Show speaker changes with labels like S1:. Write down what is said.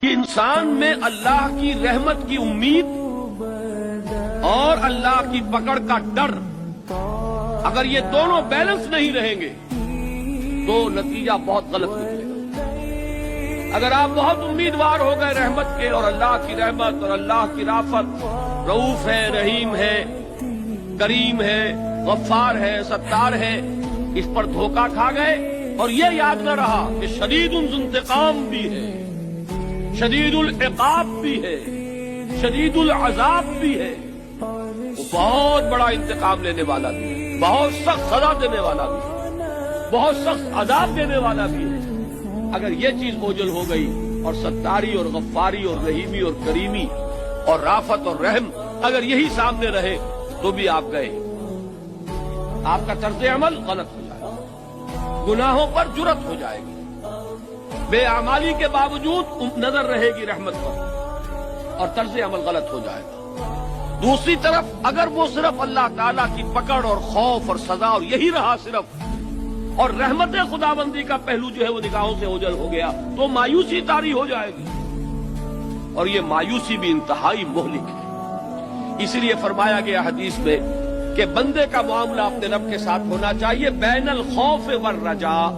S1: کہ انسان میں اللہ کی رحمت کی امید اور اللہ کی پکڑ کا ڈر، اگر یہ دونوں بیلنس نہیں رہیں گے تو نتیجہ بہت غلط نکلے گا۔ اگر آپ بہت امیدوار ہو گئے رحمت کے اور اللہ کی رحمت اور اللہ کی رافت، رؤوف ہے، رحیم ہے، کریم ہے، غفار ہے، ستار ہے، اس پر دھوکہ کھا گئے اور یہ یاد نہ رہا کہ شدید الانتقام بھی ہے، شدید العقاب بھی ہے، شدید العذاب بھی ہے، وہ بہت بڑا انتقام لینے والا بھی ہے، بہت سخت سزا دینے والا بھی ہے، بہت سخت عذاب دینے والا بھی ہے۔ اگر یہ چیز اوجل ہو گئی اور ستاری اور غفاری اور رحیمی اور کریمی اور رافت اور رحم اگر یہی سامنے رہے تو بھی آپ گئے، آپ کا طرز عمل غلط ہو جائے گا، گناہوں پر جرت ہو جائے گی، بے اعمالی کے باوجود نظر رہے گی رحمت پر اور طرز عمل غلط ہو جائے گا۔ دوسری طرف اگر وہ صرف اللہ تعالیٰ کی پکڑ اور خوف اور سزا اور یہی رہا صرف، اور رحمت خداوندی کا پہلو جو ہے وہ نگاہوں سے اوجھل ہو گیا تو مایوسی طاری ہو جائے گی، اور یہ مایوسی بھی انتہائی مہلک ہے۔ اسی لیے فرمایا گیا حدیث میں کہ بندے کا معاملہ اپنے رب کے ساتھ ہونا چاہیے بین الخوف والرجاء،